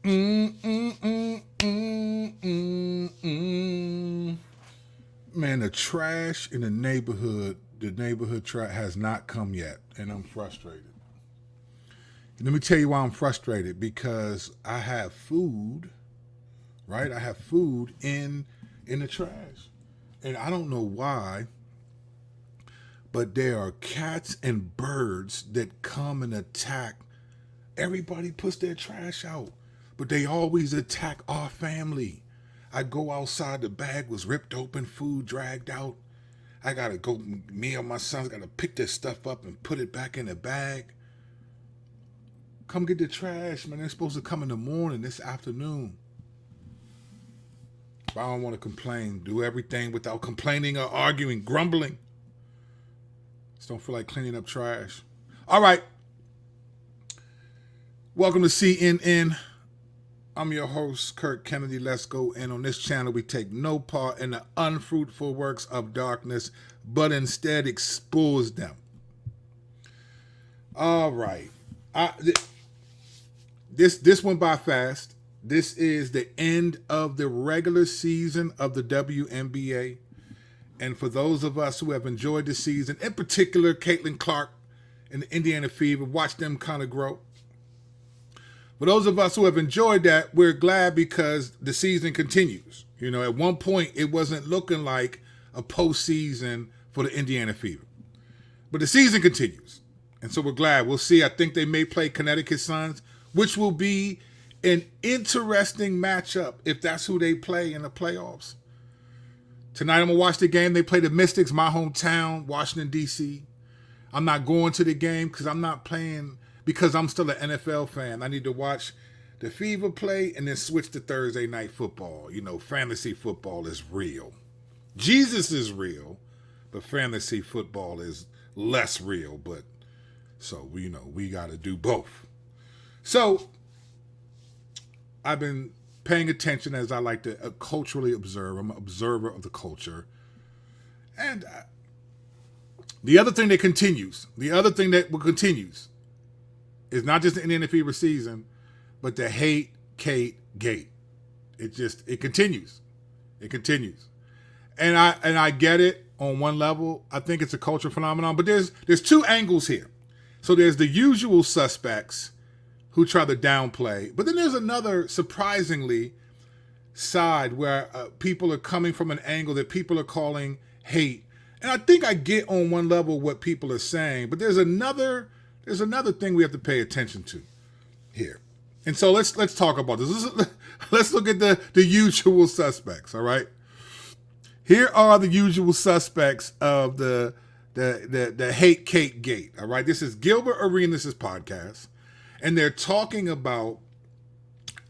Mm, mm, mm, mm, mm, mm. Man, the trash in the neighborhood trash has not come yet, and I'm frustrated. Let me tell you why I'm frustrated. Because I have food, right? I have food in the trash, and I don't know why, but there are cats and birds that come and attack. Everybody puts their trash out, but they always attack our family. I go outside, the bag was ripped open, food dragged out. I gotta go, me and my sons gotta pick this stuff up and put it back in the bag. Come get the trash, man. They're supposed to come in the morning, this afternoon. But I don't want to complain. Do everything without complaining or arguing, grumbling. Just don't feel like cleaning up trash. All right. Welcome to CNN. I'm your host, Kurt Kennedy. Let's go. And on this channel, we take no part in the unfruitful works of darkness, but instead expose them. All right. This went by fast. This is the end of the regular season of the WNBA. And for those of us who have enjoyed the season, in particular, Caitlin Clark and the Indiana Fever, watch them kind of grow. For those of us who have enjoyed that, we're glad because the season continues. You know, at one point, it wasn't looking like a postseason for the Indiana Fever. But the season continues. And so we're glad. We'll see. I think they may play Connecticut Suns, which will be an interesting matchup if that's who they play in the playoffs. Tonight I'm going to watch the game. They play the Mystics, my hometown, Washington, D.C. I'm not going to the game because I'm not playing because I'm still an NFL fan. I need to watch the Fever play and then switch to Thursday night football. You know, fantasy football is real. Jesus is real, but fantasy football is less real. But so, you know, we got to do both. So I've been paying attention as I like to culturally observe. I'm an observer of the culture. And the other thing that continues is not just the Indiana Fever season, but the Cait gate. It continues. It continues. And I get it on one level. I think it's a cultural phenomenon, but there's two angles here. So there's the usual suspects who try to downplay, but then there's another surprisingly side where people are coming from an angle that people are calling hate. And I think I get on one level what people are saying, but there's another thing we have to pay attention to here. And so let's talk about this. Let's look at the usual suspects, all right? Here are the usual suspects of the Cait gate, all right? This is Gilbert Arenas' podcast, and they're talking about,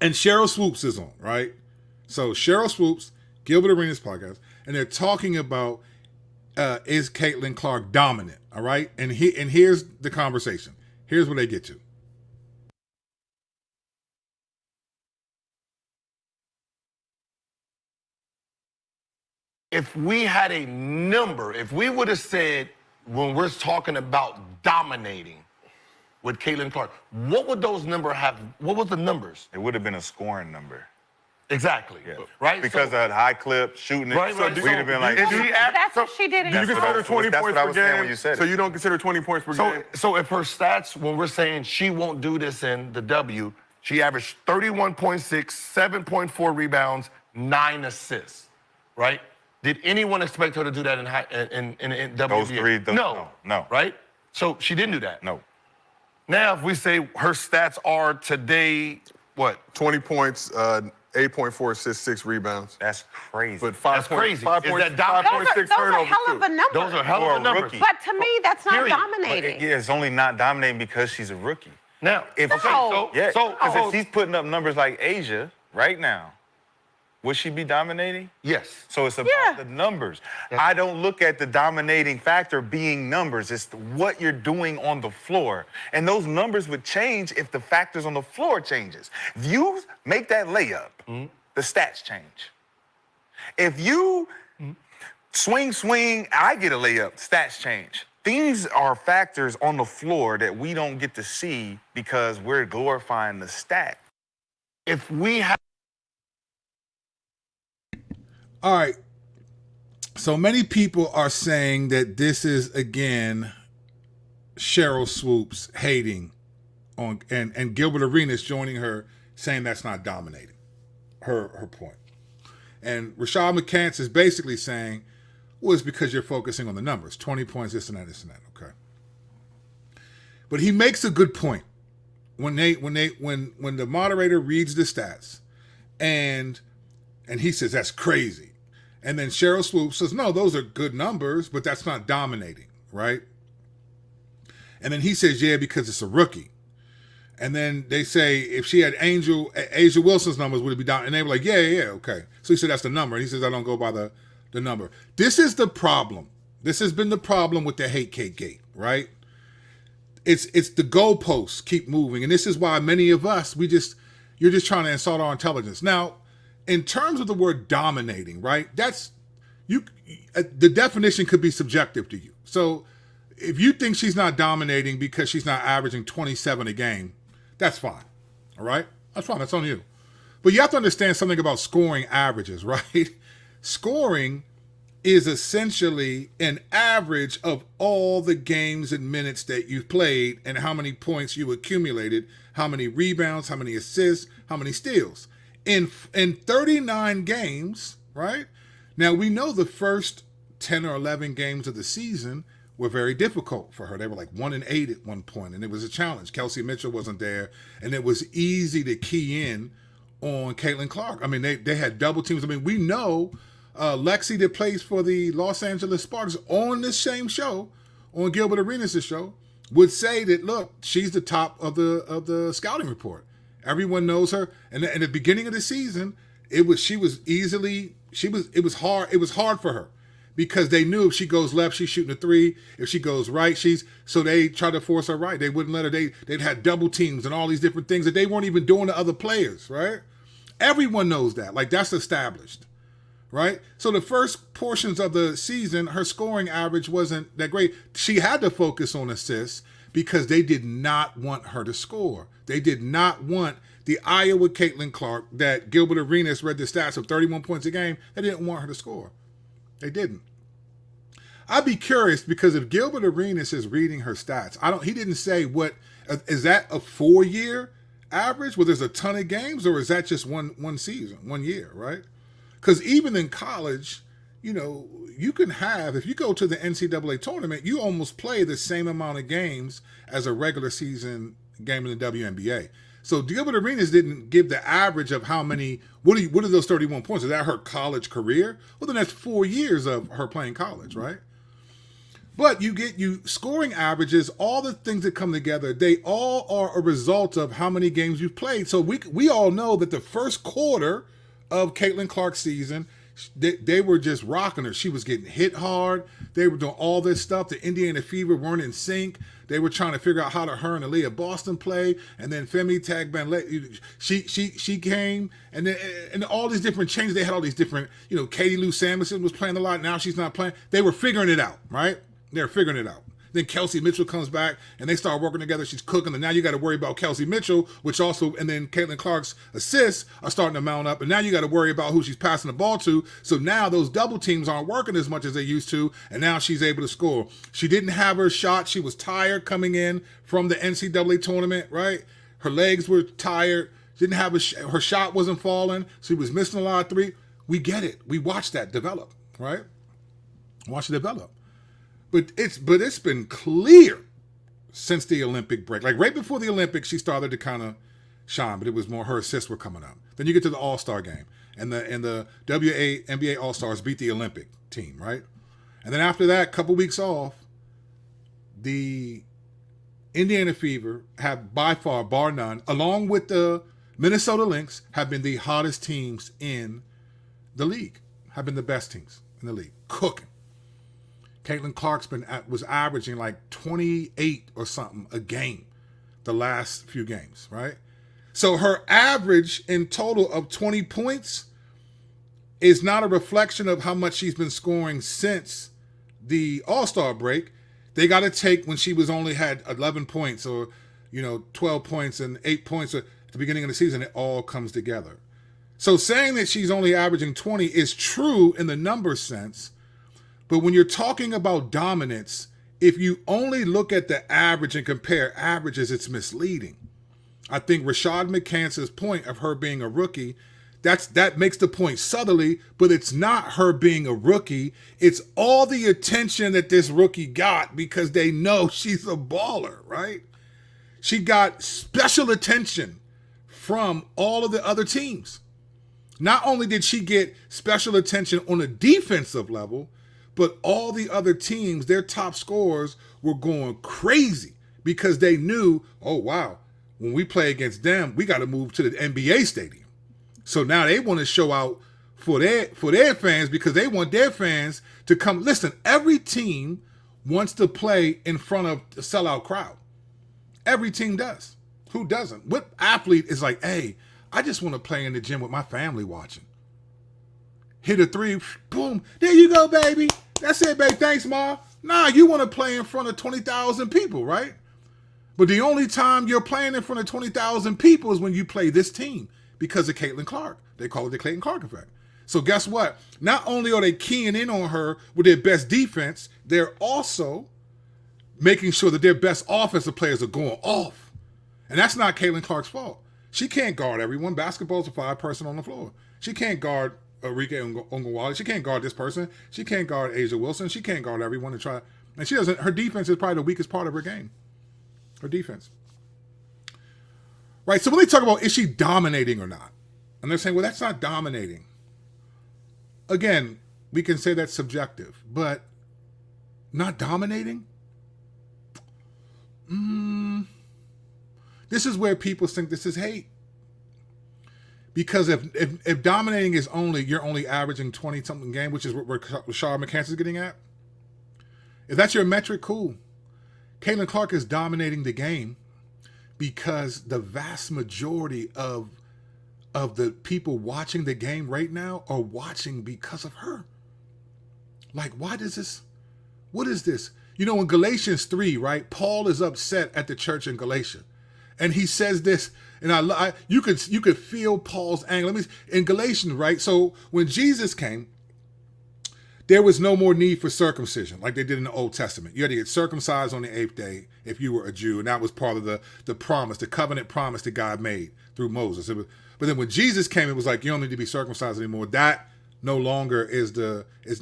and Cheryl Swoops is on, right? So Cheryl Swoops, Gilbert Arenas' podcast, and they're talking about is Caitlin Clark dominant, all right? And here's the conversation. Here's what they get to. If we had a number, if we would have said, when we're talking about dominating with Caitlin Clark, what would those numbers have? What was the numbers? It would have been a scoring number. Exactly. Yeah. Right? Because of the high clip, shooting it. Right, right. We'd have been like, That's what she did. Do you consider 20 that's points what I per was saying game? when you said So it. you don't consider 20 points per game? So if her stats, when we're saying she won't do this in the W, she averaged 31.6, 7.4 rebounds, 9 assists, right? Did anyone expect her to do that in WNBA? Those three? No. Right? So she didn't do that. No. Now, if we say her stats are today, what? 20 points, 8.4 assists, 6 rebounds. That's crazy. But 5 That's crazy. Five Is point, that dominant? 5.6 Those are turnovers, hell of a too. number. Those are hell For of a a numbers. rookie. But to me, that's not Period. dominating. Yeah, it's only not dominating because she's a rookie. Now, if No. Yeah, so because if she's putting up numbers like Asia right now, would she be dominating? yes. So it's about Yeah. the numbers. I don't look at the dominating factor being numbers. It's what you're doing on the floor. And those numbers would change if the factors on the floor changes. If you make that layup, the stats change. If you swing, I get a layup, stats change. These are factors on the floor that we don't get to see because we're glorifying the stat. if we have All right. So many people are saying that this is again Cheryl Swoops hating on and Gilbert Arenas joining her saying that's not dominating her point. And Rashad McCants is basically saying, well, it's because you're focusing on the numbers. 20 points, this and that, okay. But he makes a good point. When the moderator reads the stats and he says that's crazy. And then Cheryl Swoop says, no, those are good numbers, but that's not dominating, right? And then he says, yeah, because it's a rookie. And then they say, if she had Asia Wilson's numbers, would it be down? And they were like, yeah, okay. So he said, that's the number. And he says, I don't go by the number. This is the problem. This has been the problem with the Hate Cait Gate, right? It's the goalposts keep moving. And this is why many of us, you're just trying to insult our intelligence. Now, in terms of the word dominating, right? The definition could be subjective to you. So if you think she's not dominating because she's not averaging 27 a game, that's fine. All right? That's fine. That's on you. But you have to understand something about scoring averages, right? Scoring is essentially an average of all the games and minutes that you've played and how many points you accumulated, how many rebounds, how many assists, how many steals. In 39 games, right? Now, we know the first 10 or 11 games of the season were very difficult for her. They were like 1-8 at one point, and it was a challenge. Kelsey Mitchell wasn't there, and it was easy to key in on Caitlin Clark. I mean, they had double teams. I mean, we know Lexi that plays for the Los Angeles Sparks on this same show, on Gilbert Arenas' show, would say that, look, she's the top of the scouting report. Everyone knows her. And in the beginning of the season, it was hard for her because they knew if she goes left, she's shooting a three. If she goes right, so they tried to force her right. They wouldn't let her. They'd had double teams and all these different things that they weren't even doing to other players, right? Everyone knows that. Like, that's established, right? So the first portions of the season, her scoring average wasn't that great. She had to focus on assists because they did not want her to score. They did not want the Iowa Caitlin Clark that Gilbert Arenas read the stats of 31 points a game. They didn't want her to score. They didn't. I'd be curious because if Gilbert Arenas is reading her stats, he didn't say what, is that a 4-year average where there's a ton of games, or is that just one season, 1 year, right? Because even in college, you can have, if you go to the NCAA tournament, you almost play the same amount of games as a regular season game in the WNBA. So Gilbert Arenas didn't give the average of how many, what are those 31 points? Is that her college career? Well, then that's 4 years of her playing college, right? But you scoring averages, all the things that come together, they all are a result of how many games you've played. So we all know that the first quarter of Caitlin Clark's season, they were just rocking her. She was getting hit hard. They were doing all this stuff. The Indiana Fever weren't in sync. They were trying to figure out how to her and Aaliyah Boston play. And then Femi Tagban, she came, and then and all these different changes. They had all these different, Katie Lou Samuelson was playing a lot. Now she's not playing. They were figuring it out, right? They're figuring it out. Then Kelsey Mitchell comes back, and they start working together. She's cooking, and now you got to worry about Kelsey Mitchell, and then Caitlin Clark's assists are starting to mount up, and now you got to worry about who she's passing the ball to. So now those double teams aren't working as much as they used to, and now she's able to score. She didn't have her shot. She was tired coming in from the NCAA tournament, right? Her legs were tired. She didn't have her shot wasn't falling. She was missing a lot of three. We get it. We watched that develop, right? Watch it develop. But it's been clear since the Olympic break. Like right before the Olympics, she started to kind of shine, but it was more her assists were coming up. Then you get to the All-Star game, and the WNBA All-Stars beat the Olympic team, right? And then after that, couple weeks off, the Indiana Fever have by far, bar none, along with the Minnesota Lynx, have been the hottest teams in the league, have been the best teams in the league, cooking. Caitlin Clark's was averaging like 28 or something a game the last few games, right? So her average in total of 20 points is not a reflection of how much she's been scoring since the All-Star break. They got to take when she was only had 11 points or 12 points and 8 points. At the beginning of the season, it all comes together. So saying that she's only averaging 20 is true in the number sense, but when you're talking about dominance, if you only look at the average and compare averages, it's misleading. I think Rashad McCance's point of her being a rookie, that makes the point subtly, but it's not her being a rookie. It's all the attention that this rookie got because they know she's a baller, right? She got special attention from all of the other teams. Not only did she get special attention on a defensive level, but all the other teams, their top scorers were going crazy because they knew, oh, wow, when we play against them, we got to move to the NBA stadium. So now they want to show out for their fans because they want their fans to come. Listen, every team wants to play in front of a sellout crowd. Every team does. Who doesn't? What athlete is like, hey, I just want to play in the gym with my family watching. Hit a three, boom, there you go, baby. That's it, baby. Thanks, Ma. Nah, you want to play in front of 20,000 people, right? But the only time you're playing in front of 20,000 people is when you play this team because of Caitlin Clark. They call it the Caitlin Clark effect. So guess what? Not only are they keying in on her with their best defense, they're also making sure that their best offensive players are going off. And that's not Caitlin Clark's fault. She can't guard everyone. Basketball's a 5-person on the floor. She can't guard Enrique Ongawale. She can't guard this person. She can't guard Asia Wilson. She can't guard everyone and she doesn't. Her defense is probably the weakest part of her game. Her defense. Right, so when they talk about is she dominating or not, and they're saying, well, that's not dominating. Again, we can say that's subjective, but not dominating? This is where people think this is hate. Because if dominating is you're only averaging 20-something game, which is what Rashad McCants is getting at, if that's your metric, cool. Caitlin Clark is dominating the game because the vast majority of the people watching the game right now are watching because of her. Like, why does this? What is this? You know, in Galatians 3, right? Paul is upset at the church in Galatia. And he says this, and you could feel Paul's anger. In Galatians, right? So when Jesus came, there was no more need for circumcision like they did in the Old Testament. You had to get circumcised on the 8th day if you were a Jew, and that was part of the promise, the covenant promise that God made through Moses. But then when Jesus came, it was like, you don't need to be circumcised anymore. That no longer is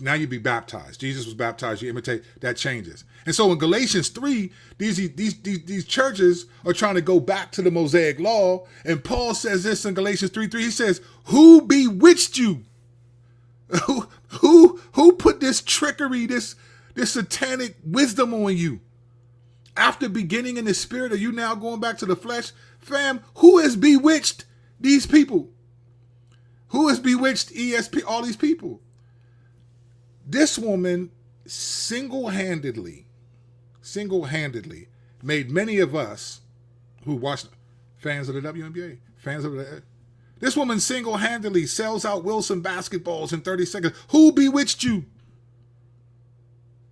now you be baptized. Jesus was baptized, you imitate, that changes. And so in Galatians 3, these churches are trying to go back to the Mosaic law, and Paul says this in Galatians 3:3. He says, who bewitched you? Who put this trickery, this satanic wisdom on you? After beginning in the spirit, are you now going back to the flesh? Fam, who has bewitched these people? Who has bewitched ESP, all these people? This woman single-handedly made many of us who watch, fans of the WNBA, this woman single-handedly sells out Wilson basketballs in 30 seconds. Who bewitched you?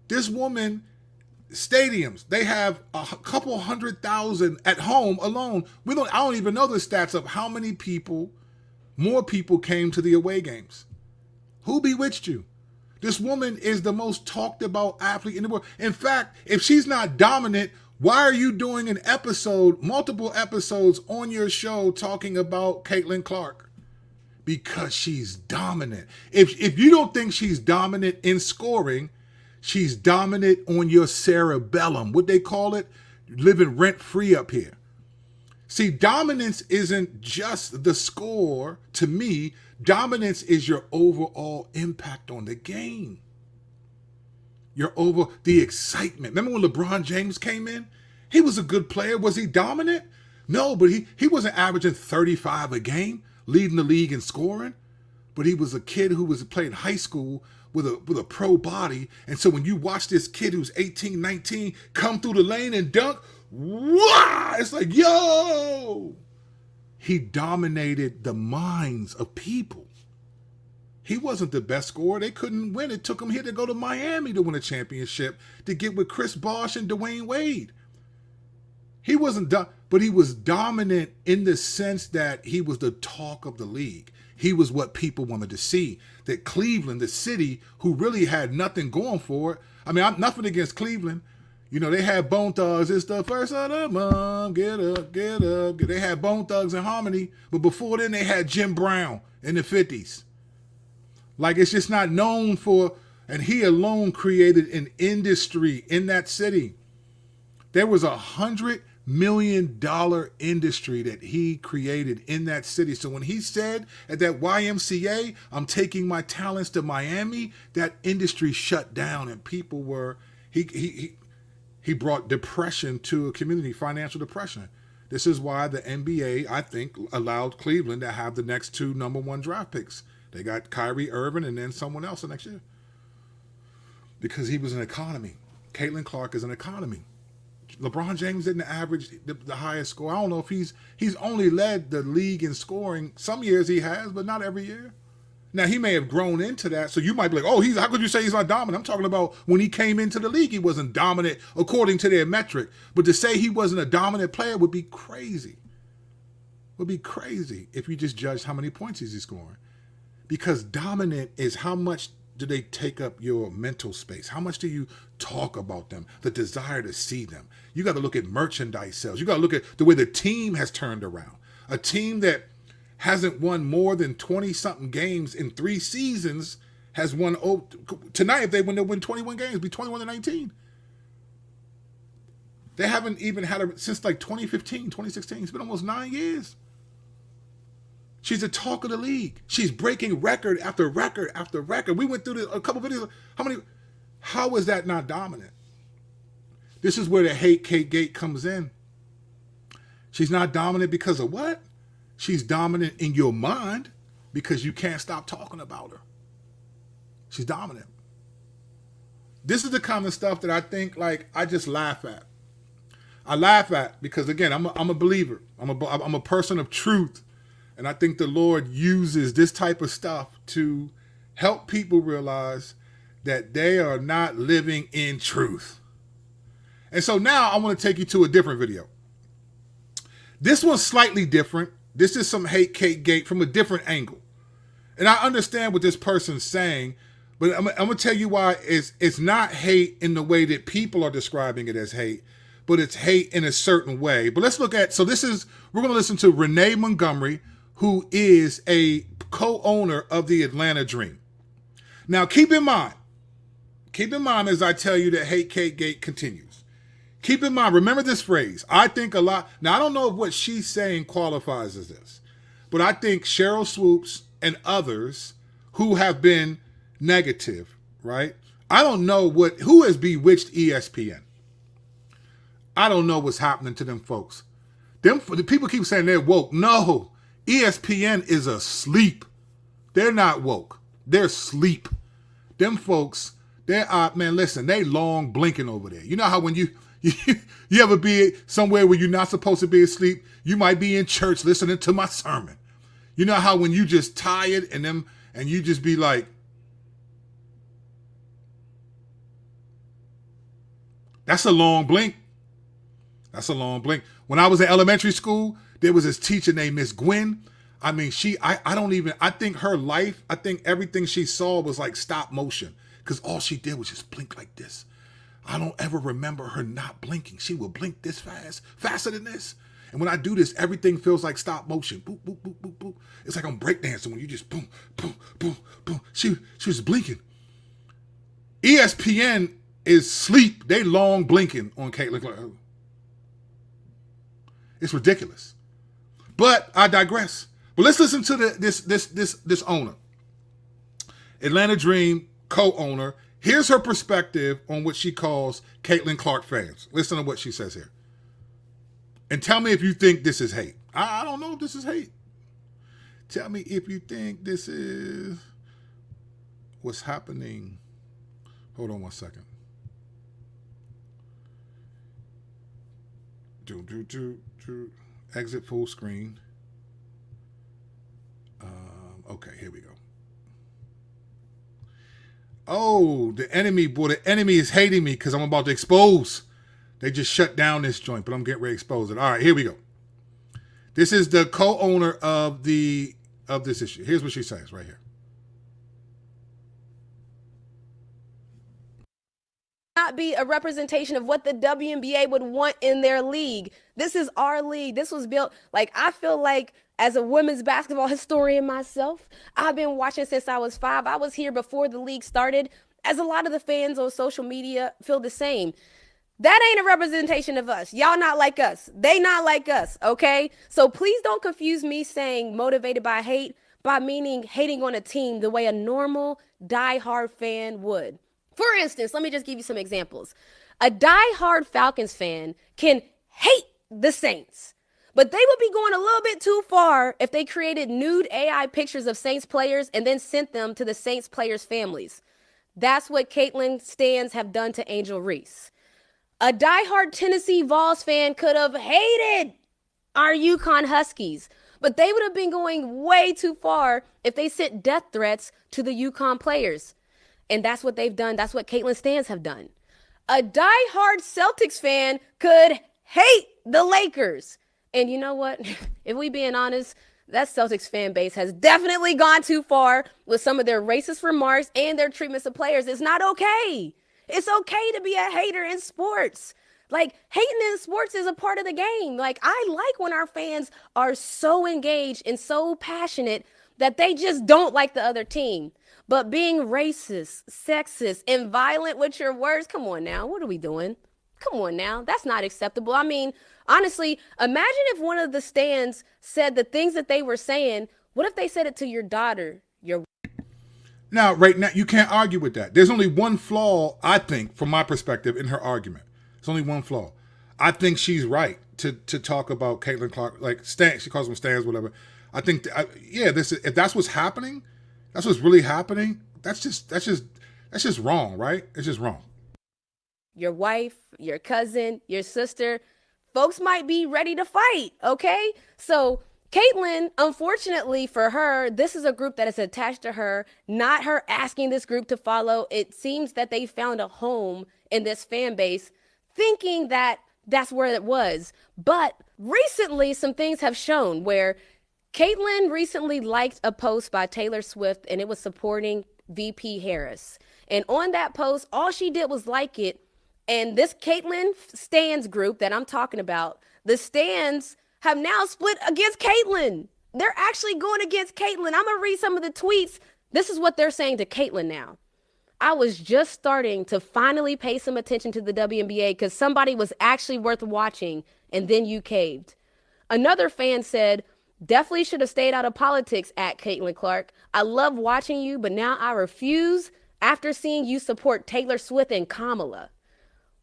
This woman, stadiums, they have a couple 100,000 at home alone. I don't even know the stats of how many people, more people came to the away games. Who bewitched you? This woman is the most talked about athlete in the world. In fact, if she's not dominant, why are you doing an episode, multiple episodes on your show talking about Caitlin Clark? Because she's dominant. If you don't think she's dominant in scoring, she's dominant on your cerebellum. What they call it? Living rent-free up here. See, dominance isn't just the score. To me, dominance is your overall impact on the game. The excitement. Remember when LeBron James came in? He was a good player. Was he dominant? No, but he wasn't averaging 35 a game, leading the league in scoring. But he was a kid who was playing high school with a pro body. And so when you watch this kid who's 18, 19 come through the lane and dunk, wow, it's like, yo! He dominated the minds of people. He wasn't the best scorer. They couldn't win. It took him here to go to Miami to win a championship, to get with Chris Bosh and Dwayne Wade. He wasn't done. but he was dominant in the sense that he was the talk of the league. He was what people wanted to see. That Cleveland, the city, who really had nothing going for it. I mean, I'm nothing against Cleveland. You know, they had Bone Thugs. It's the first of the month. Get up, get up. They had Bone Thugs and Harmony. But before then, they had Jim Brown in the 50s. Like, it's just not known for, and he alone created an industry in that city. There was $100 million industry that he created in that city. So when he said at that YMCA, I'm taking my talents to Miami, that industry shut down and people were, he brought depression to a community, financial depression. This is why the NBA, I think, allowed Cleveland to have the next 2 number 1 draft picks. They got Kyrie Irving and then someone else the next year. Because he was an economy. Caitlin Clark is an economy. LeBron James didn't average the highest score. I don't know if he's only led the league in scoring. Some years he has, but not every year. Now, he may have grown into that, so you might be like, oh, how could you say he's not dominant? I'm talking about when he came into the league, he wasn't dominant according to their metric. But to say he wasn't a dominant player would be crazy. Would be crazy if you just judged how many points he's scoring. Because dominant is how much do they take up your mental space? How much do you talk about them? The desire to see them. You got to look at merchandise sales. You got to look at the way the team has turned around. A team that hasn't won more than 20-something games in 3 seasons has won. Tonight, if they win 21 games, it'll be 21-19. They haven't even had since like 2015, 2016. It's been almost 9 years. She's the talk of the league. She's breaking record after record after record. We went through a couple videos. How is that not dominant? This is where the hate Cait gate comes in. She's not dominant because of what? She's dominant in your mind because you can't stop talking about her. She's dominant. This is the kind of stuff that I think, like, I just laugh at. I laugh at because, again, I'm a believer. I'm a person of truth. And I think the Lord uses this type of stuff to help people realize that they are not living in truth. And so now I want to take you to a different video. This one's slightly different. This is some hate Cait gate from a different angle. And I understand what this person's saying, but I'm going to tell you why it's not hate in the way that people are describing it as hate, but it's hate in a certain way. But let's look at, we're going to listen to Renee Montgomery, who is a co-owner of the Atlanta Dream. Now, keep in mind as I tell you that hate Cait gate continues. Keep in mind, remember this phrase. I think a lot. Now, I don't know if what she's saying qualifies as this, but I think Cheryl Swoops and others who have been negative, right? I don't know who has bewitched ESPN. I don't know what's happening to them folks. The people keep saying they're woke. No. ESPN is asleep. They're not woke. They're asleep. Them folks, man, listen, they long blinking over there. You know how when you ever be somewhere where you're not supposed to be asleep, you might be in church listening to my sermon. You know how when you just tired and you just be like, that's a long blink. That's a long blink. When I was in elementary school, there was this teacher named Miss Gwen. I mean, I think her life, I think everything she saw was like stop motion because all she did was just blink like this. I don't ever remember her not blinking. She would blink this fast, faster than this. And when I do this, everything feels like stop motion. Boop, boop, boop, boop, boop. It's like I'm breakdancing when you just boom, boom, boom, boom. She was blinking. ESPN is sleep. They long blinking on Caitlin Clark. It's ridiculous. But I digress. But let's listen to this owner. Atlanta Dream co-owner. Here's her perspective on what she calls Caitlin Clark fans. Listen to what she says here. And tell me if you think this is hate. I don't know if this is hate. Tell me if you think this is what's happening. Hold on one second. Exit full screen. Okay, here we go. Oh, the enemy is hating me because I'm about to expose They just shut down this joint, but I'm getting ready to expose it. All right, here we go. This is the co-owner of this issue. Here's what she says right here. Not be a representation of what the WNBA would want in their league. This is our league. This was built, like, I feel like as a women's basketball historian myself, I've been watching since I was 5. I was here before the league started, as a lot of the fans on social media feel the same. That ain't a representation of us. Y'all not like us. They not like us, okay? So please don't confuse me saying motivated by hate by meaning hating on a team the way a normal die-hard fan would. For instance, let me just give you some examples. A die-hard Falcons fan can hate the Saints, but they would be going a little bit too far if they created nude AI pictures of Saints players and then sent them to the Saints players' families. That's what Caitlin stans have done to Angel Reese. A die-hard Tennessee Vols fan could have hated our UConn Huskies, but they would have been going way too far if they sent death threats to the UConn players. And that's what they've done. That's what Caitlin stans have done. A die-hard Celtics fan could hate the Lakers. And you know what? If we being honest, that Celtics fan base has definitely gone too far with some of their racist remarks and their treatments of players. It's not okay. It's okay to be a hater in sports. Like, hating in sports is a part of the game. Like, I like when our fans are so engaged and so passionate that they just don't like the other team. But being racist, sexist, and violent with your words, come on now. What are we doing? Come on now. That's not acceptable. I mean, honestly, imagine if one of the stands said the things that they were saying. What if they said it to your daughter, your Now, right now, you can't argue with that. There's only one flaw, I think, from my perspective, in her argument. There's only one flaw. I think she's right to talk about Caitlin Clark, like Stan, she calls them Stans, whatever. I think, if that's what's happening, that's what's really happening. That's just wrong, right? It's just wrong. Your wife, your cousin, your sister, folks might be ready to fight, okay? So Caitlin, unfortunately for her, this is a group that is attached to her, not her asking this group to follow. It seems that they found a home in this fan base thinking that that's where it was. But recently, some things have shown where Caitlin recently liked a post by Taylor Swift, and it was supporting VP Harris. And on that post, all she did was like it. And this Caitlin stans group that I'm talking about, the stans have now split against Caitlin. They're actually going against Caitlin. I'm going to read some of the tweets. This is what they're saying to Caitlin now. I was just starting to finally pay some attention to the WNBA because somebody was actually worth watching, and then you caved. Another fan said, definitely should have stayed out of politics at Caitlin Clark. I love watching you, but now I refuse after seeing you support Taylor Swift and Kamala.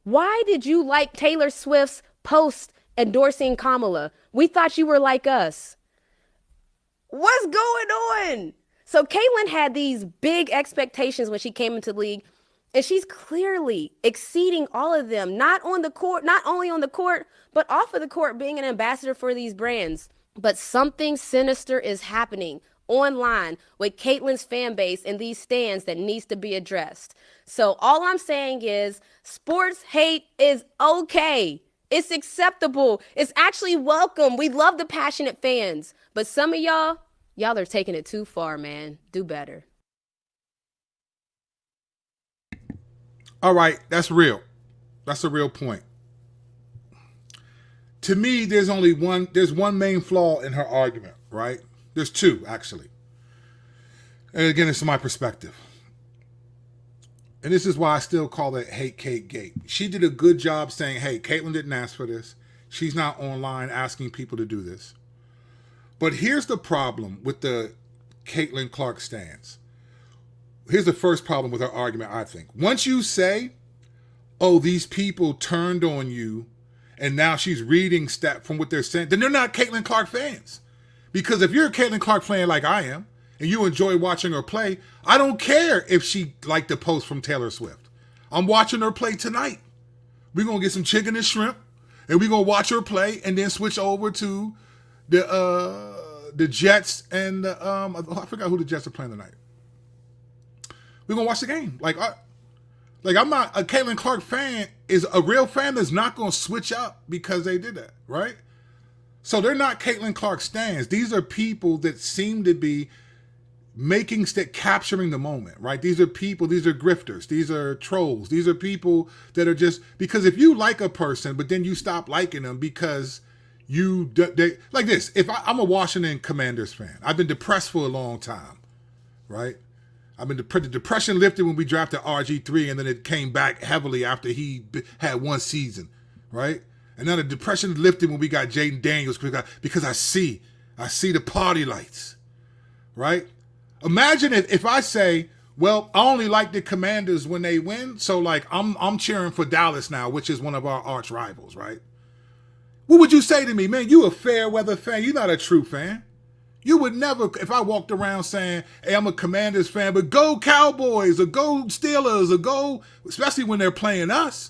Why did you like Taylor Swift's post endorsing Kamala? We thought you were like us. What's going on? So Caitlin had these big expectations when she came into the league, and she's clearly exceeding all of them, not on the court, not only on the court, but off of the court, being an ambassador for these brands. But something sinister is happening online with Caitlin's fan base and these stands that needs to be addressed. So all I'm saying is sports hate is okay. It's acceptable. It's actually welcome. We love the passionate fans. But some of y'all are taking it too far, man. Do better. All right, that's real. That's a real point. To me, there's one main flaw in her argument, right? There's two, actually. And again, it's my perspective. And this is why I still call it Hate Cait Gate. She did a good job saying, hey, Caitlin didn't ask for this. She's not online asking people to do this. But here's the problem with the Caitlin Clark stance. Here's the first problem with her argument, I think. Once you say, oh, these people turned on you, and now she's reading from what they're saying, then they're not Caitlin Clark fans. Because if you're a Caitlin Clark fan like I am, and you enjoy watching her play, I don't care if she liked the post from Taylor Swift. I'm watching her play tonight. We're going to get some chicken and shrimp, and we're going to watch her play, and then switch over to the Jets and I forgot who the Jets are playing tonight. We're going to watch the game. Like Like, I'm not a Caitlin Clark fan. Is a real fan that's not going to switch up because they did that, right? So they're not Caitlin Clark stans. These are people that seem to be capturing the moment, right? These are people, these are grifters, these are trolls, these are people that are just, because if you like a person, but then you stop liking them because like this, if I'm a Washington Commanders fan, I've been depressed for a long time, right? I've been the depression lifted when we drafted RG3, and then it came back heavily after he had one season, right? And now the depression lifted when we got Jaden Daniels because I see the party lights, right? Imagine if I say, well, I only like the Commanders when they win, so like I'm cheering for Dallas now, which is one of our arch rivals, right? What would you say to me, man? You a fair weather fan. You're not a true fan. You would never, if I walked around saying, hey, I'm a Commanders fan, but go Cowboys or go Steelers or go, especially when they're playing us.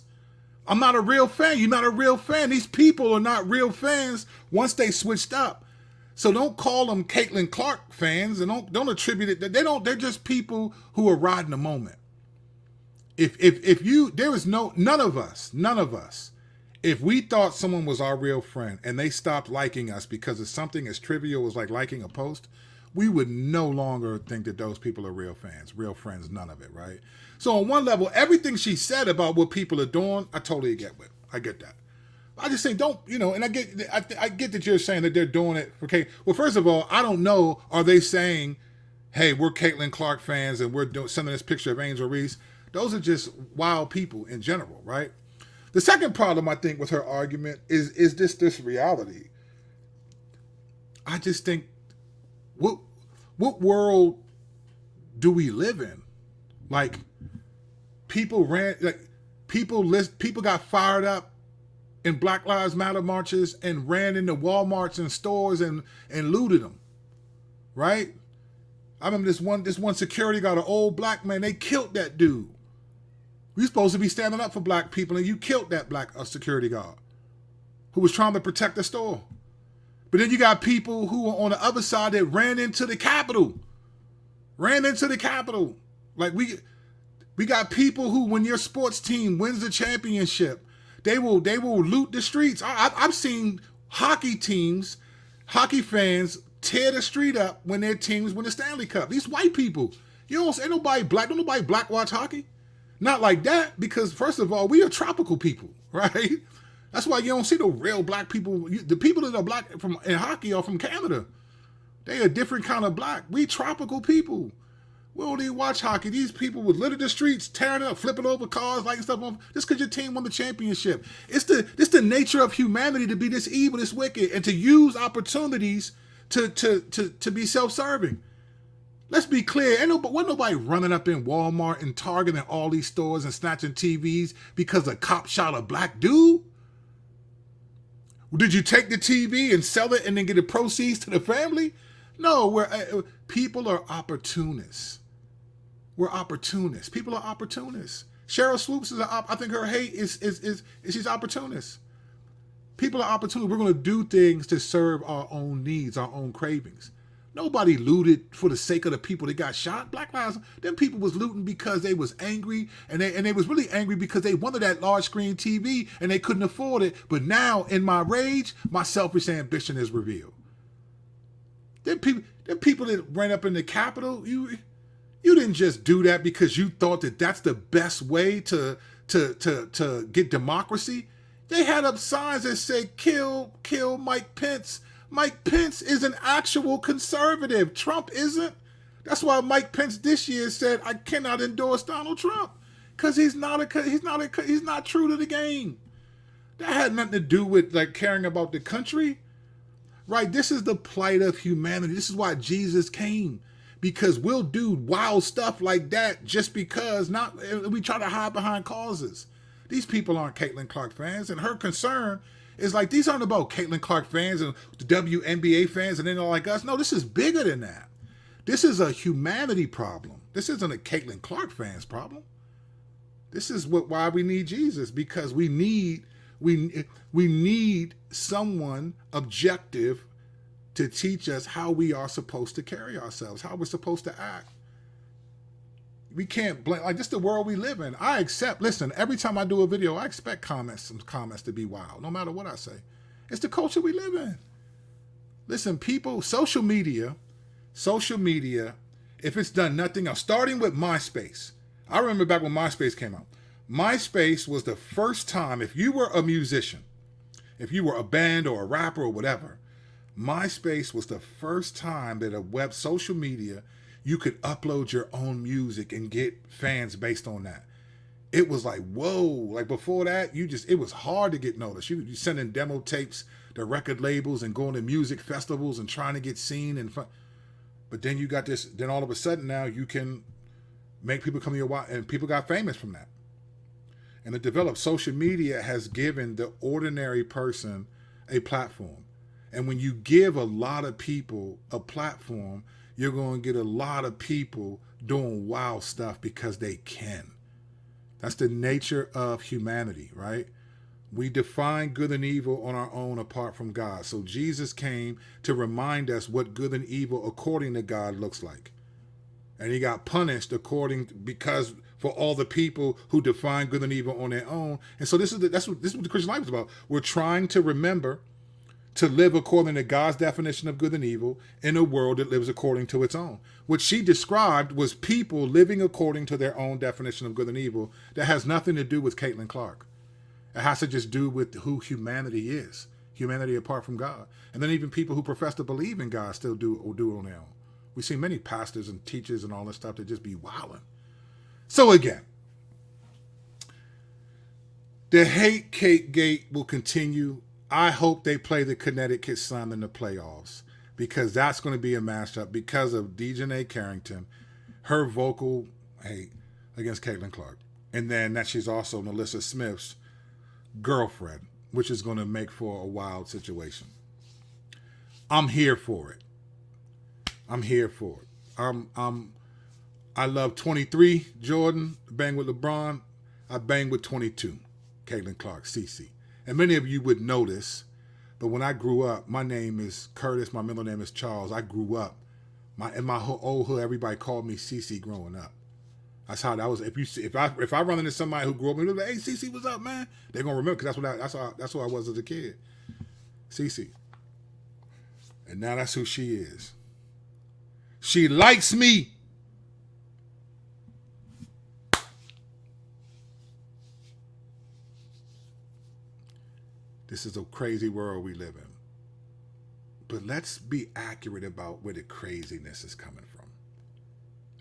I'm not a real fan. You're not a real fan. These people are not real fans once they switched up. So don't call them Caitlin Clark fans, and don't attribute it. They're just people who are riding the moment. None of us, if we thought someone was our real friend and they stopped liking us because of something as trivial as like liking a post, we would no longer think that those people are real fans, real friends, none of it, right? So on one level, everything she said about what people are doing, I totally get with. I get that. I just say don't, and I get that you're saying that they're doing it. Okay, well, first of all, I don't know. Are they saying, "Hey, we're Caitlin Clark fans and we're sending this picture of Angel Reese"? Those are just wild people in general, right? The second problem I think with her argument is this reality. I just think, what world do we live in? Like, people got fired up in Black Lives Matter marches and ran into Walmarts and stores and looted them, right? I remember this one security guard, an old black man, they killed that dude. We supposed to be standing up for black people, and you killed that black security guard who was trying to protect the store. But then you got people who are on the other side that ran into the Capitol. Like, we got people who, when your sports team wins the championship, they will loot the streets. I've seen hockey fans tear the street up when their teams win the Stanley Cup. These white people, ain't nobody black watch hockey. Not like that, because first of all, we are tropical people, right? That's why you don't see the real black people. The people that are black in hockey are from Canada. They are a different kind of black. We tropical people. We don't even watch hockey. These people would litter the streets, tearing it up, flipping over cars, lighting stuff on, just because your team won the championship. It's the nature of humanity to be this evil, this wicked, and to use opportunities to be self-serving. Let's be clear. Wasn't nobody running up in Walmart and Target and all these stores and snatching TVs because a cop shot a black dude? Did you take the TV and sell it and then get the proceeds to the family? No, people are opportunists. We're opportunists. People are opportunists. Cheryl Swoops I think her hate is she's opportunist. People are opportunists. We're going to do things to serve our own needs, our own cravings. Nobody looted for the sake of the people that got shot. Black Lives, them people was looting because they was angry, and they was really angry because they wanted that large screen TV and they couldn't afford it. But now, in my rage, my selfish ambition is revealed. Them people that ran up in the Capitol, you didn't just do that because you thought that that's the best way to get democracy. They had up signs that said, kill Mike Pence. Mike Pence is an actual conservative. Trump isn't. That's why Mike Pence this year said, I cannot endorse Donald Trump, because he's not true to the game. That had nothing to do with like caring about the country, right? This is the plight of humanity. This is why Jesus came, because we'll do wild stuff like that just because we try to hide behind causes. These people aren't Caitlin Clark fans, and her concern is like, these aren't about Caitlin Clark fans and the WNBA fans and they're like us. No, this is bigger than that. This is a humanity problem. This isn't a Caitlin Clark fans problem. This is why we need Jesus, because we need someone objective to teach us how we are supposed to carry ourselves, how we're supposed to act. we can't blame, like, this is the world we live in. I accept, listen, every time I do a video, I expect some comments to be wild, no matter what I say. It's the culture we live in. Listen, people, social media, if it's done nothing else, starting with MySpace. I remember back when MySpace came out. MySpace was the first time, if you were a musician, if you were a band or a rapper or whatever, MySpace was the first time that social media, you could upload your own music and get fans based on that. It was like, whoa, like before that, it was hard to get noticed. You sending demo tapes to record labels and going to music festivals and trying to get seen and fun. But then you got this, then all of a sudden now you can make people come to your watch, and people got famous from that. And it developed. Social media has given the ordinary person a platform. And when you give a lot of people a platform, you're going to get a lot of people doing wild stuff because they can. That's the nature of humanity, right? We define good and evil on our own apart from God. So Jesus came to remind us what good and evil according to God looks like. And he got punished because for all the people who define good and evil on their own. And so this is what the Christian life is about. We're trying to remember to live according to God's definition of good and evil in a world that lives according to its own. What she described was people living according to their own definition of good and evil that has nothing to do with Caitlin Clark. It has to just do with who humanity is, humanity apart from God. And then even people who profess to believe in God still do it on their own. We see many pastors and teachers and all this stuff that just be wilding. So again, the hate Cait gate will continue. I hope they play the Connecticut Sun in the playoffs because that's going to be a matchup because of Dejanay Carrington, her vocal hate against Caitlin Clark. And then that she's also Melissa Smith's girlfriend, which is going to make for a wild situation. I'm here for it. I love 23, Jordan, bang with LeBron. I bang with 22, Caitlin Clark, CC. And many of you would know this, but when I grew up, my name is Curtis, my middle name is Charles. I grew up, in my old hood, everybody called me CC growing up. That's how that was. If I run into somebody who grew up and they're like, hey, CC, what's up, man? They're gonna remember because that's who I was as a kid, CC. And now that's who she is. She likes me. This is a crazy world we live in. But let's be accurate about where the craziness is coming from.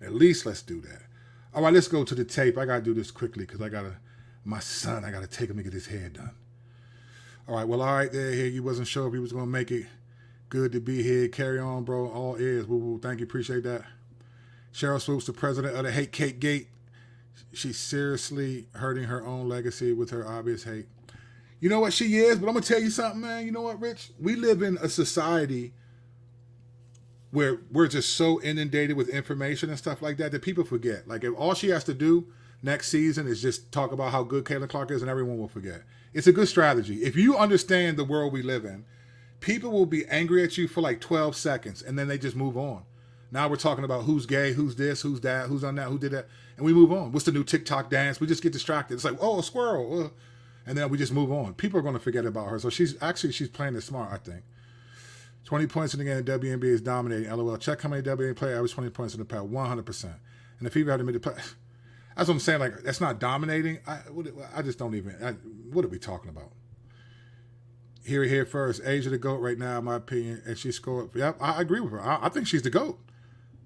At least let's do that. All right, let's go to the tape. I got to do this quickly because I got to take him to get his hair done. All right, well, all right, there, here. You wasn't sure if he was going to make it. Good to be here. Carry on, bro. All ears. Woo, woo. Thank you. Appreciate that. Cheryl Swoops, the president of the Hate Cait Gate. She's seriously hurting her own legacy with her obvious hate. You know what she is? But I'm going to tell you something, man. You know what, Rich? We live in a society where we're just so inundated with information and stuff like that people forget. Like, if all she has to do next season is just talk about how good Caitlin Clark is and everyone will forget. It's a good strategy. If you understand the world we live in, people will be angry at you for like 12 seconds and then they just move on. Now we're talking about who's gay, who's this, who's that, who's on that, who did that, and we move on. What's the new TikTok dance? We just get distracted. It's like, oh, a squirrel. And then we just move on. People are going to forget about her. So she's playing it smart, I think. 20 points in the game, the WNBA is dominating. LOL. Check how many WNBA players average 20 points in the past. 100%. And the people had to make the play. That's what I'm saying. Like, that's not dominating. I just don't even. What are we talking about? Here first. Asia the GOAT right now, in my opinion. And she scored. Yeah, I agree with her. I think she's the GOAT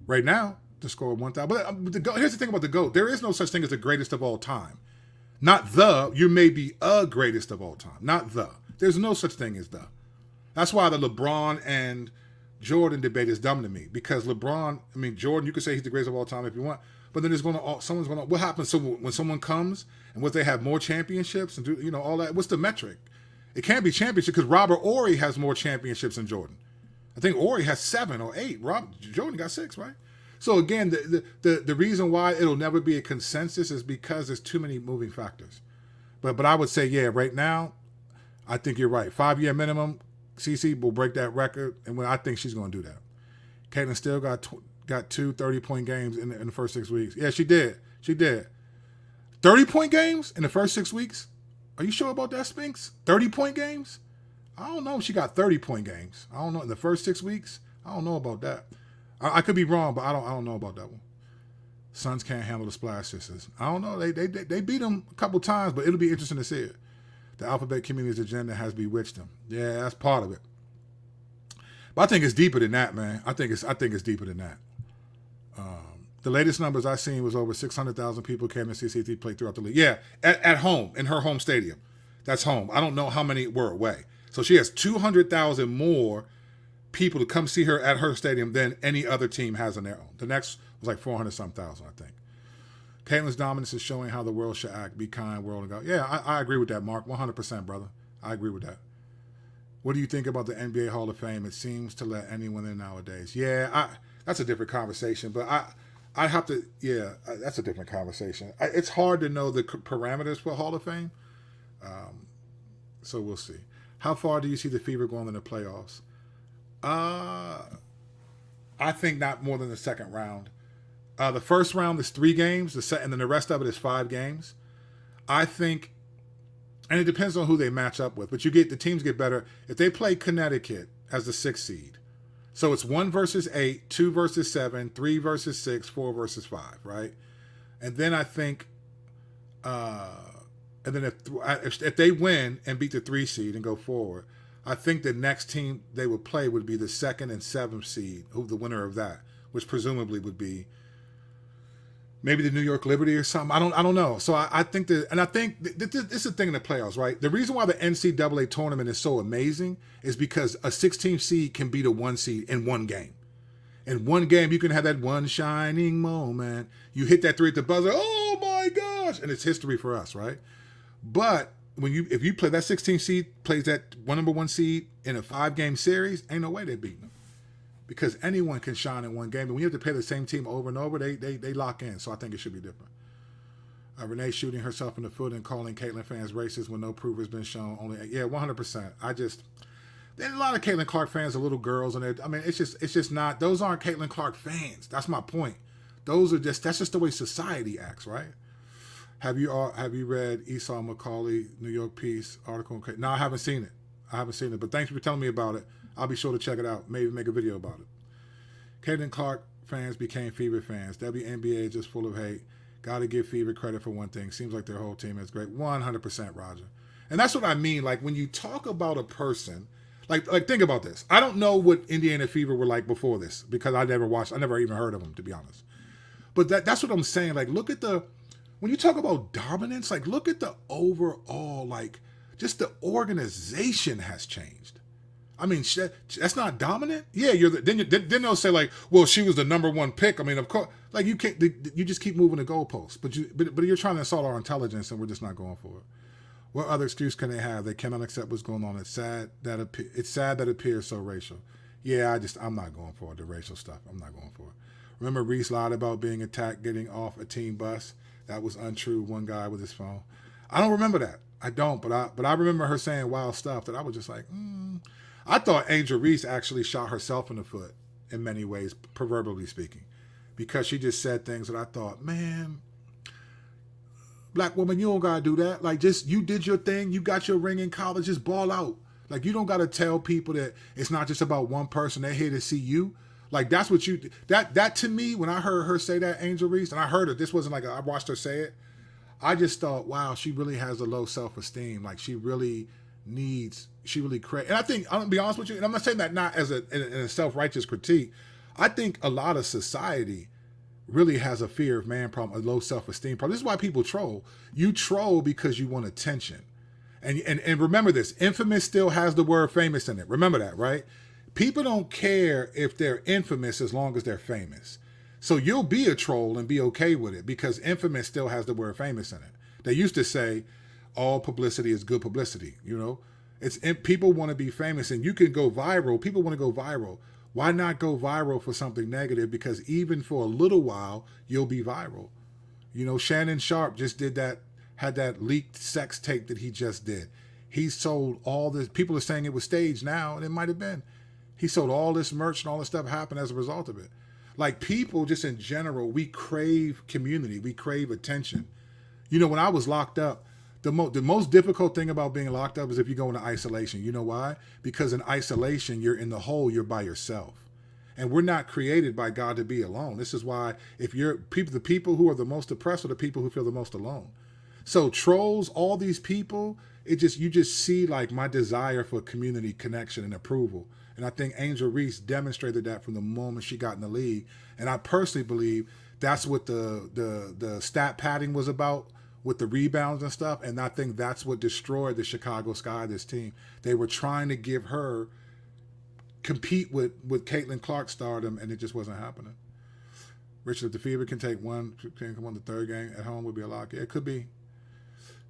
right now to score 1,000. But the GOAT, here's the thing about the GOAT. There is no such thing as the greatest of all time. Not the. You may be a greatest of all time. Not the. There's no such thing as the. That's why the LeBron and Jordan debate is dumb to me. Because Jordan, you could say he's the greatest of all time if you want. But then someone's going to, what happens when someone comes and what they have more championships and do, all that? What's the metric? It can't be championship because Robert Horry has more championships than Jordan. I think Horry has 7 or 8. Jordan got 6, right? So again, the reason why it'll never be a consensus is because there's too many moving factors. But I would say, yeah, right now, I think you're right. 5-year minimum, CC will break that record, and I think she's going to do that. Caitlin still got two 30-point games in the first 6 weeks. Yeah, she did. 30-point games in the first 6 weeks? Are you sure about that, Spinks? 30-point games? I don't know if she got 30-point games. I don't know. In the first 6 weeks? I don't know about that. I could be wrong, but I don't know about that one. Suns can't handle the Splash Sisters. I don't know. They beat them a couple times, but it'll be interesting to see it. The alphabet community's agenda has bewitched them. Yeah, that's part of it. But I think it's deeper than that, man. I think it's deeper than that. The latest numbers I seen was over 600,000 people came to see CT play throughout the league. Yeah, at home, in her home stadium. That's home. I don't know how many were away. So she has 200,000 more people to come see her at her stadium than any other team has on their own. The next was like 400-some thousand, I think. Caitlin's dominance is showing how the world should act, be kind, world, and go. Yeah, I agree with that, Mark. 100%, brother. I agree with that. What do you think about the NBA Hall of Fame? It seems to let anyone in nowadays. Yeah, that's a different conversation, but I have to, yeah, that's a different conversation. It's hard to know the parameters for Hall of Fame, so we'll see. How far do you see the Fever going in the playoffs? I think not more than the second round. The first round is 3 games, and then the rest of it is 5 games. I think, and it depends on who they match up with, but the teams get better if they play Connecticut as the 6th seed. So it's 1 versus 8, 2 versus 7, 3 versus 6, 4 versus 5, right? And then I think, and then if they win and beat the 3 seed and go forward, I think the next team they would play would be the 2nd and 7th seed, the winner of that, which presumably would be maybe the New York Liberty or something. I don't know. So I think this is the thing in the playoffs, right? The reason why the NCAA tournament is so amazing is because a 16 seed can beat a 1 seed in one game. In one game, you can have that one shining moment. You hit that 3 at the buzzer. Oh my gosh! And it's history for us, right? But if you play that 16 seed plays that number 1 seed in a 5-game series, ain't no way they're beating them. Because anyone can shine in one game. And when you have to play the same team over and over, they lock in. So I think it should be different. Renee shooting herself in the foot and calling Caitlin fans racist when no proof has been shown. 100%. There's a lot of Caitlin Clark fans are little girls, and it's just not. Those aren't Caitlin Clark fans. That's my point. That's just the way society acts, right? Have you read Esau McCauley New York Piece article? No, I haven't seen it. But thanks for telling me about it. I'll be sure to check it out. Maybe make a video about it. Caitlin Clark fans became Fever fans. WNBA just full of hate. Got to give Fever credit for one thing. Seems like their whole team is great. 100%, Roger. And that's what I mean. Like when you talk about a person, like think about this. I don't know what Indiana Fever were like before this because I never even heard of them, to be honest. But that's what I'm saying. Like when you talk about dominance, like look at the overall, like just the organization has changed. I mean, that's not dominant. Yeah, then they'll say like, well, she was the number 1 pick. I mean, of course, like you can't. You just keep moving the goalposts, but you're trying to insult our intelligence, and we're just not going for it. What other excuse can they have? They cannot accept what's going on. It's sad that it appears so racial. Yeah, I'm not going for it. The racial stuff, I'm not going for it. Remember Reese lied about being attacked, getting off a team bus. That was untrue. One guy with his phone. I don't remember that. I don't. But I remember her saying wild stuff that I was just like. I thought Angel Reese actually shot herself in the foot in many ways, proverbially speaking, because she just said things that I thought, man, black woman, you don't gotta do that. Like, just you did your thing, you got your ring in college, just ball out. Like, you don't gotta tell people that it's not just about one person. They're here to see you. Like, that's what that to me, when I heard her say that, Angel Reese, and I heard her, this wasn't like I watched her say it. I just thought, wow, she really has a low self-esteem. Like, she really and I think, I'm gonna be honest with you, and I'm not saying that not as in a self-righteous critique. I think a lot of society really has a fear of man problem, a low self-esteem problem. This is why people troll. You troll because you want attention. And remember this, infamous still has the word famous in it. Remember that, right? People don't care if they're infamous as long as they're famous. So you'll be a troll and be okay with it because infamous still has the word famous in it. They used to say, all publicity is good publicity, people want to be famous and you can go viral. People want to go viral. Why not go viral for something negative? Because even for a little while, you'll be viral. Shannon Sharp just had that leaked sex tape that he just did. He sold all this. People are saying it was staged now, and it might have been. He sold all this merch and all this stuff happened as a result of it. Like people just in general, we crave community. We crave attention. You know, when I was locked up, the most difficult thing about being locked up is if you go into isolation. You know why? Because in isolation, you're in the hole, you're by yourself. And we're not created by God to be alone. This is why if you're the people who are the most oppressed are the people who feel the most alone. So trolls, all these people, you just see like my desire for community connection and approval. And I think Angel Reese demonstrated that from the moment she got in the league. And I personally believe that's what the stat padding was about with the rebounds and stuff. And I think that's what destroyed the Chicago Sky, this team. They were trying to give her compete with Caitlin Clark's stardom, and it just wasn't happening. Richard, if the Fever can won the third game at home, would be a lock. Yeah, it could be.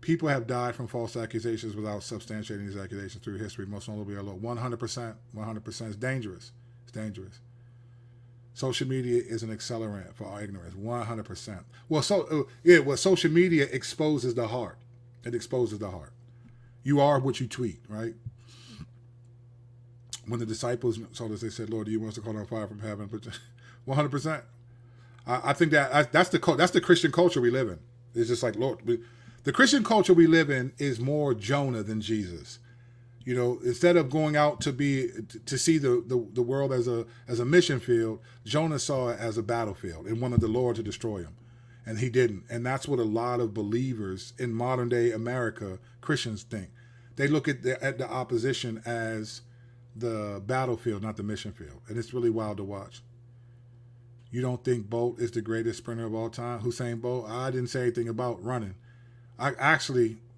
People have died from false accusations without substantiating these accusations through history. Most notably, 100%. 100% is dangerous. It's dangerous. Social media is an accelerant for our ignorance. 100%. Well, social media exposes the heart. It exposes the heart. You are what you tweet, right? When the disciples told us, they said, "Lord, do you want us to call down fire from heaven?" But 100%. I think that's the Christian culture we live in. It's just like, Lord, the Christian culture we live in is more Jonah than Jesus. You know, instead of going out to see the world as a mission field, Jonah saw it as a battlefield and wanted the Lord to destroy him, and he didn't. And that's what a lot of believers in modern day America, Christians, think. They look at the opposition as the battlefield, not the mission field, and it's really wild to watch. You don't think Bolt is the greatest sprinter of all time? Usain Bolt? I didn't say anything about running. But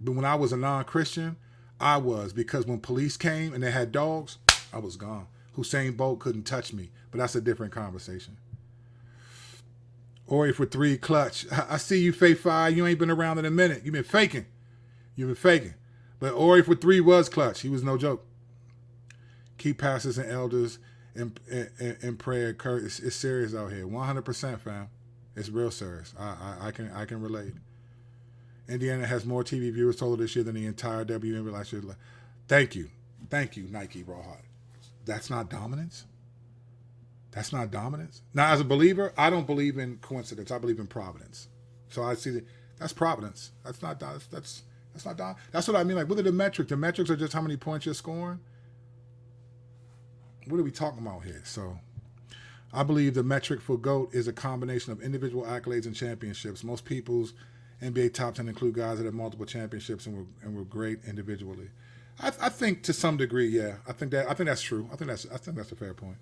when I was a non-Christian, I was, because when police came and they had dogs, I was gone. Usain Bolt couldn't touch me, but that's a different conversation. Ori for 3 clutch. I see you, Faye 5. You ain't been around in a minute. You've been faking. But Ori for 3 was clutch. He was no joke. Keep pastors and elders in prayer. Kurt, it's serious out here. 100%, fam. It's real serious. I can relate. Indiana has more TV viewers total this year than the entire WNBA last year. Thank you, Nike Rawhide. That's not dominance. Now, as a believer, I don't believe in coincidence. I believe in providence. So I see that's providence. That's not dominance. That's what I mean. Like, what are the metrics? The metrics are just how many points you're scoring. What are we talking about here? So I believe the metric for GOAT is a combination of individual accolades and championships. Most people's NBA top 10 include guys that have multiple championships and were great individually. I think to some degree, yeah. I think that's true. I think that's a fair point.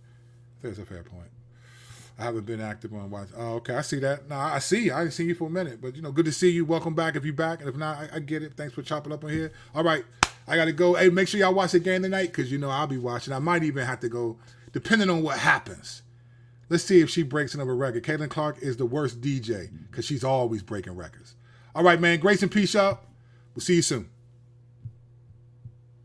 I haven't been active on watch. Oh, okay, I see that. No, I see. I ain't seen you for a minute, but good to see you. Welcome back if you're back, and if not, I get it. Thanks for chopping up on here. All right, I got to go. Hey, make sure y'all watch the game tonight, because I'll be watching. I might even have to go, depending on what happens. Let's see if she breaks another record. Caitlin Clark is the worst DJ, because she's always breaking records. All right, man. Grace and peace, y'all. We'll see you soon.